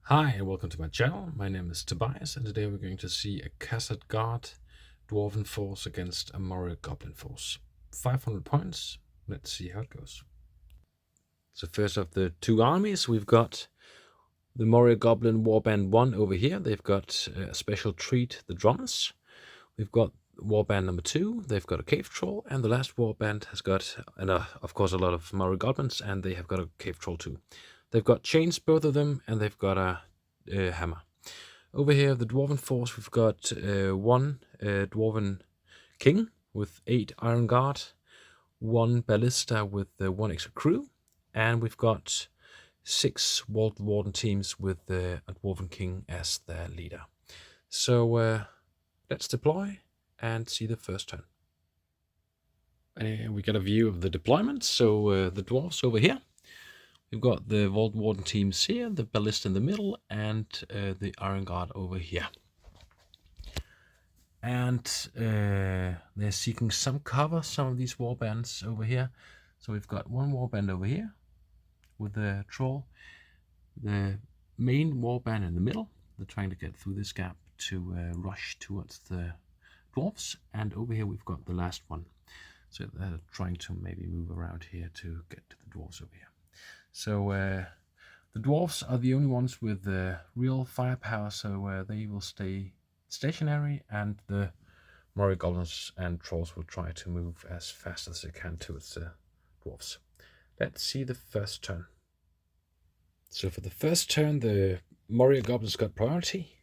Hi and welcome to my channel. My name is Tobias and today we're going to see a Khazad-Dûm Dwarven force against a Moria Goblin force. 500 points. Let's see how it goes. So first of the two armies, we've got the Moria Goblin Warband 1 over here. They've got a special treat, the drums. We've got Warband number 2, they've got a cave troll, and the last Warband has got, of course, a lot of Moria Goblins, and they have got a cave troll too. They've got chains, both of them, and they've got a hammer. Over here, the Dwarven force, we've got one Dwarven King with 8 Iron Guard, 1 ballista with 1 extra crew, and we've got 6 Vault Warden Teams with a Dwarven King as their leader. So let's deploy and see the first turn. And we get a view of the deployment. So the dwarves over here. We've got the Vault Warden Teams here, the ballista in the middle, and the Iron Guard over here. And they're seeking some cover, some of these warbands over here. So we've got one warband over here with the troll, the main warband in the middle. They're trying to get through this gap to rush towards the dwarves, and over here we've got the last one. So they're trying to maybe move around here to get to the dwarves over here. So the dwarves are the only ones with real firepower, so they will stay stationary, and the Moria Goblins and Trolls will try to move as fast as they can towards the dwarves. Let's see the first turn. So for the first turn, the Moria Goblins got priority.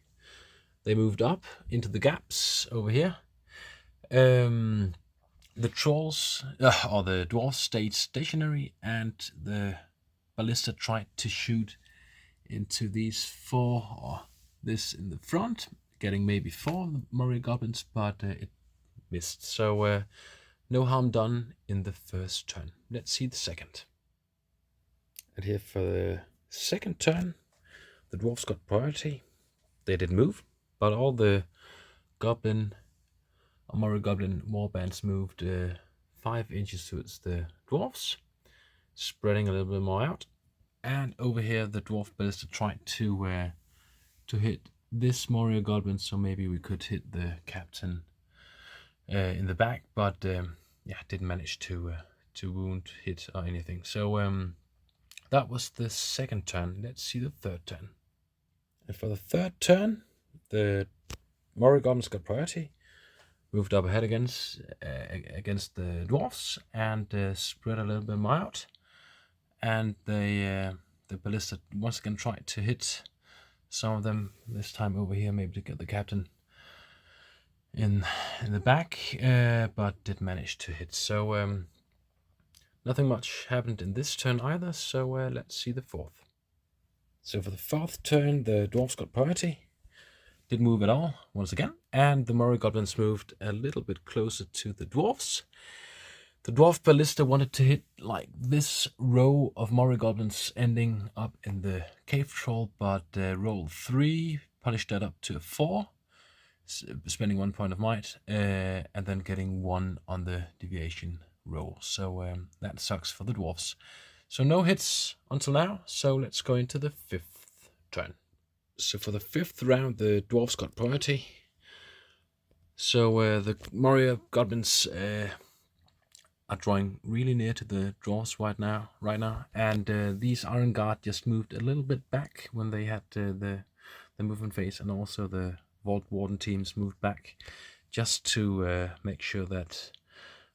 They moved up into the gaps over here. The Trolls, or the dwarves, stayed stationary, and the ballista tried to shoot into these 4, or this in the front, getting maybe 4 Moria Goblins, but it missed. So no harm done in the first turn. Let's see the second. And here for the second turn, the dwarves got priority. They didn't move, but all the Moria Goblin warbands moved 5 inches towards the dwarves, spreading a little bit more out. And over here, the dwarf ballista tried to hit this Moria Goblin, so maybe we could hit the captain in the back, but yeah, didn't manage to wound, hit, or anything. So that was the second turn. Let's see the third turn. And for the third turn, the Moria Goblins got priority, moved up ahead against the dwarfs, and spread a little bit more out. And the ballista once again tried to hit some of them, this time over here, maybe to get the captain in the back, but did manage to hit. So nothing much happened in this turn either, so let's see the fourth. So for the fourth turn, the dwarves got priority, didn't move at all once again, and the Moria Goblins moved a little bit closer to the dwarves. The dwarf ballista wanted to hit like this row of Moria Goblins ending up in the cave troll, but rolled 3, punished that up to a 4, spending 1 point of might, and then getting 1 on the deviation roll. So that sucks for the dwarfs. So no hits until now, so let's go into the fifth turn. So for the fifth round, the dwarfs got priority. So the Moria Goblins are drawing really near to the dwarves right now, and these Iron Guard just moved a little bit back when they had the movement phase, and also the Vault Warden Teams moved back just to make sure that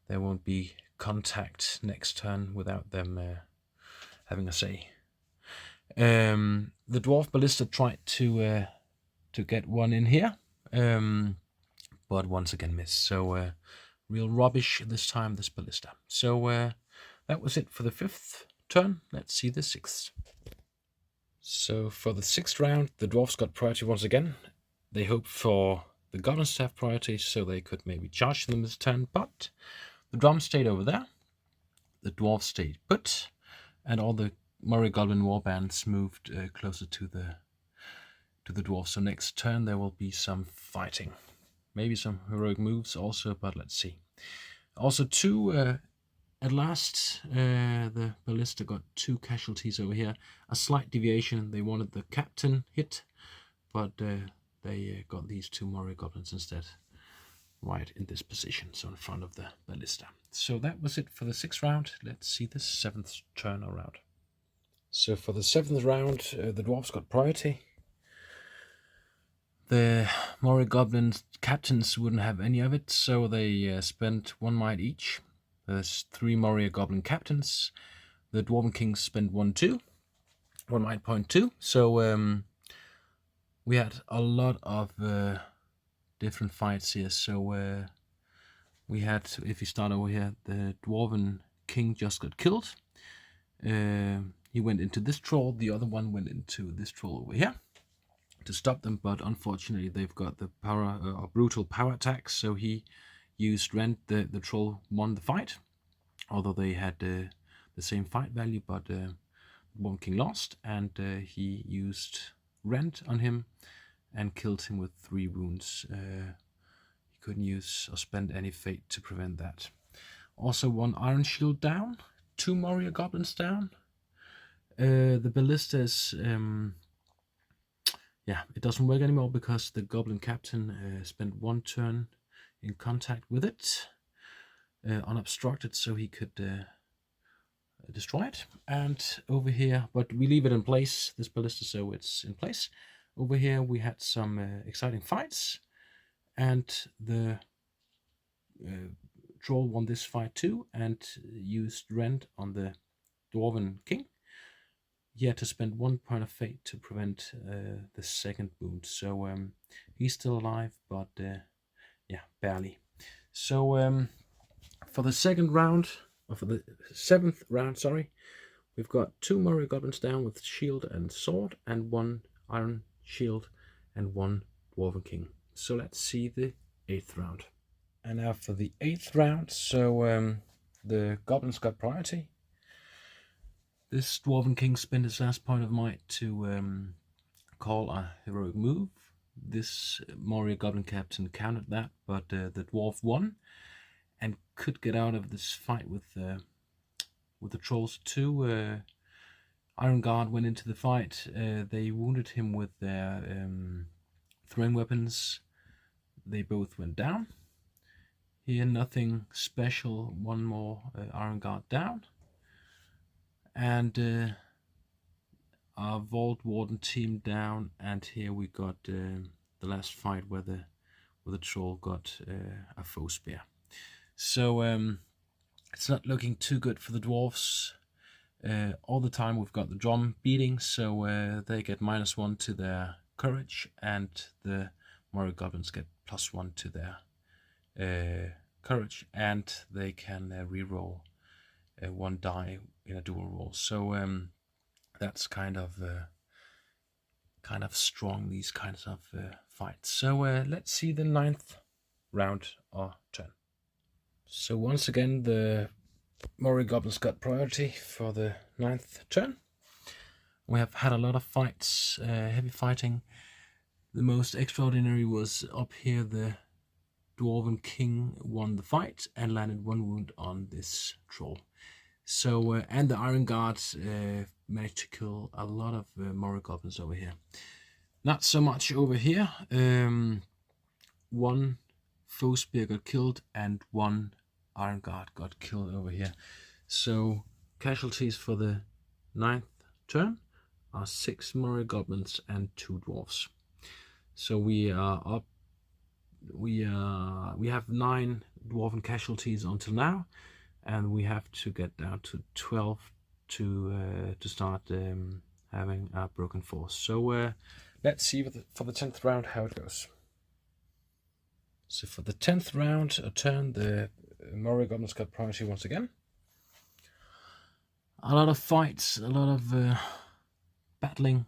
there won't be contact next turn without them having a say. The Dwarf Ballista tried to get 1 in here, but once again missed. So real rubbish this time, this ballista. So that was it for the 5th turn. Let's see the 6th. So for the 6th round, the dwarfs got priority once again. They hoped for the goblins to have priority so they could maybe charge them this turn, but the drum stayed over there. The dwarves stayed put, and all the Moria Goblin warbands moved closer to the dwarves. So next turn there will be some fighting. Maybe some heroic moves also, but let's see. Also 2 at last, the ballista got 2 casualties over here. A slight deviation. They wanted the captain hit, but they got these 2 Moria Goblins instead, right in this position, so in front of the ballista. So that was it for the 6th round. Let's see the 7th turn around. So for the 7th round, the dwarves got priority. The Moria Goblins captains wouldn't have any of it, so they spent 1 might each. There's 3 Moria Goblin captains. The Dwarf King spent 1 might point 2. So we had a lot of different fights here. So we had, if you start over here, the Dwarven King just got killed. He went into this troll. The other one went into this troll over here to stop them, but unfortunately they've got the power brutal power attacks, so he used Rend. The troll won the fight, although they had the same fight value, but one king lost, and he used Rend on him and killed him with 3 wounds. He couldn't use or spend any fate to prevent that. Also 1 iron shield down, 2 Moria Goblins down. The ballista is yeah, it doesn't work anymore because the Goblin Captain spent 1 turn in contact with it, unobstructed, so he could destroy it. And over here, but we leave it in place, this ballista, so it's in place. Over here we had some exciting fights, and the troll won this fight too, and used Rend on the Dwarven King. He had to spend 1 point of fate to prevent the 2nd wound, so he's still alive, but yeah, barely. So for the 2nd round, or for the 7th round, sorry, we've got 2 Moria Goblins down with shield and sword, and 1 iron shield and 1 Dwarven King. So let's see the 8th round. And now for the 8th round, so the Goblins got priority. This Dwarven King spent his last point of might to call a heroic move. This Moria Goblin Captain countered that, but the Dwarf won and could get out of this fight with the trolls too. Iron Guard went into the fight. They wounded him with their throwing weapons. They both went down. Here, nothing special. 1 more Iron Guard down. And our Vault Warden team down, and here we got the last fight where the troll got a foe spear. So it's not looking too good for the dwarves. All the time we've got the drum beating, so they get -1 to their courage, and the Moria Goblins get +1 to their courage, and they can reroll 1 die in a dual roll. So that's kind of strong, these kinds of fights. So let's see the 9th round or turn. So once again, the Moria Goblins got priority for the 9th turn. We have had a lot of fights, heavy fighting. The most extraordinary was up here. The Dwarven King won the fight and landed 1 wound on this troll. So, and the Iron Guard managed to kill a lot of Moria Goblins over here. Not so much over here. 1 foe spear got killed and 1 Iron Guard got killed over here. So casualties for the 9th turn are 6 Moria Goblins and 2 dwarves. So we are up. We have 9 dwarven casualties until now, and we have to get down to 12 to start having a broken force. So let's see for the 10th round how it goes. So for the 10th round, a turn, the Moria Goblins got priority once again. A lot of fights, a lot of battling.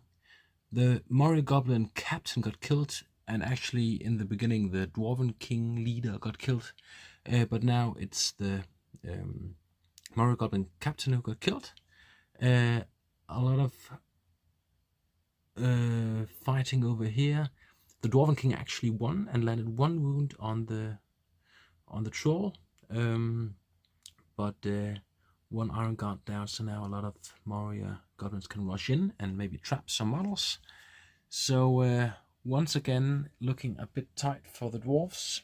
The Moria Goblin captain got killed, and actually in the beginning the Dwarven King leader got killed, but now it's the Moria Goblin captain who got killed. A lot of fighting over here. The Dwarven King actually won and landed 1 wound on the troll, but one iron guard down, so now a lot of Moria Goblins can rush in and maybe trap some models. So once again, looking a bit tight for the dwarves.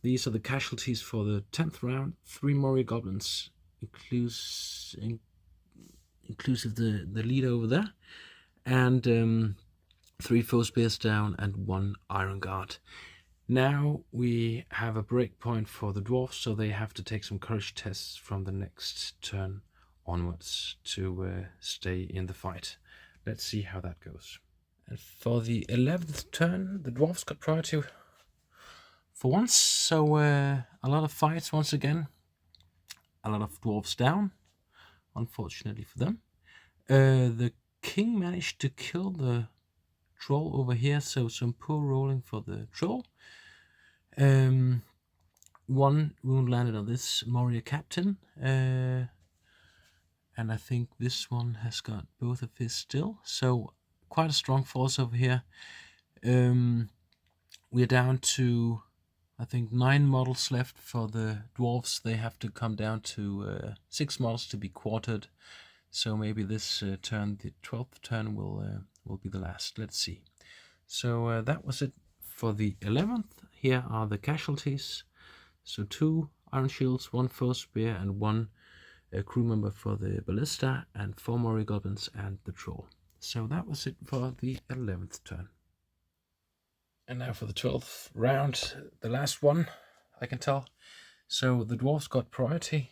These are the casualties for the 10th round. 3 Moria Goblins, inclusive the leader over there, and 3 foe spears down and 1 iron guard. Now we have a break point for the dwarves, so they have to take some courage tests from the next turn onwards to stay in the fight. Let's see how that goes. And for the 11th turn, the dwarves got priority for once, so a lot of fights once again. A lot of dwarves down, unfortunately for them. The king managed to kill the troll over here, so some poor rolling for the troll. 1 wound landed on this Moria captain, and I think this one has got both of his still, so quite a strong force over here. We are down to, I think, 9 models left for the dwarves. They have to come down to 6 models to be quartered, so maybe this turn, the 12th turn, will be the last. Let's see. So that was it for the 11th. Here are the casualties. So 2 iron shields, 1 foe spear, and 1 crew member for the ballista, and 4 Moria Goblins and the troll. So that was it for the 11th turn. And now for the 12th round, the last one, I can tell. So the dwarves got priority.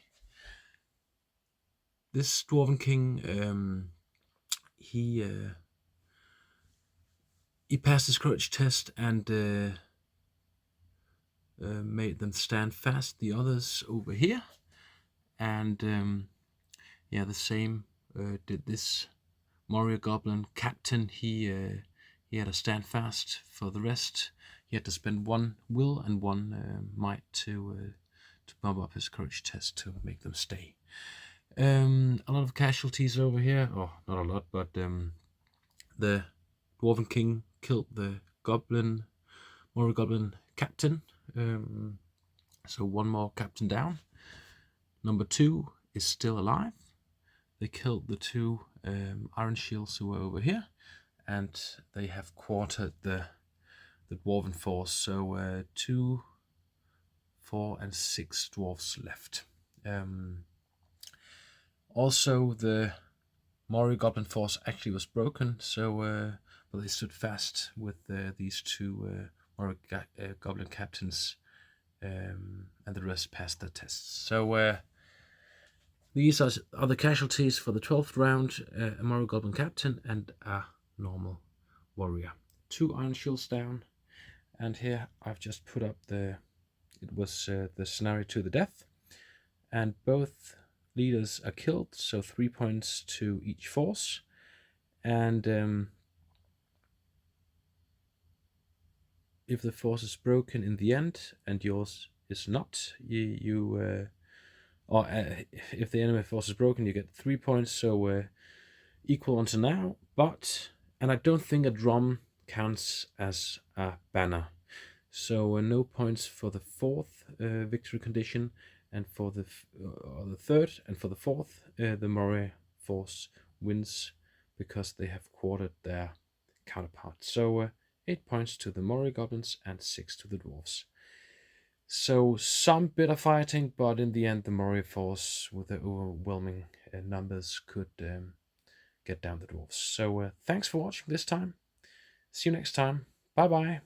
This Dwarven King, he passed his courage test and made them stand fast, the others over here. And yeah, the same did this Moria Goblin captain. He had to stand fast. For the rest, he had to spend 1 will and 1 might to bump up his courage test to make them stay. A lot of casualties over here. Oh, not a lot, but the Dwarven King killed the Moria Goblin captain. So 1 more captain down. Number 2 is still alive. They killed the 2 iron shields who were over here, and they have quartered the dwarven force. So 2, 4, and 6 dwarves left. Also, the Moria Goblin force actually was broken, so but they stood fast with these 2 Moria Goblin captains, and the rest passed their tests. So these are the casualties for the 12th round: a Moria Goblin captain and a normal warrior. 2 iron shields down, and here I've just put up it was the scenario to the death, and both leaders are killed, so 3 points to each force. And if the force is broken in the end and yours is not, or if the enemy force is broken, you get 3 points, so equal until now. And I don't think a drum counts as a banner, so no points for the 4th victory condition, and for the 3rd and for the 4th, the Moria force wins because they have quartered their counterparts. So 8 points to the Moria Goblins and 6 to the dwarves. So some bit of fighting, but in the end the Moria force with the overwhelming numbers could get down the dwarves. So thanks for watching this time. See you next time. Bye bye.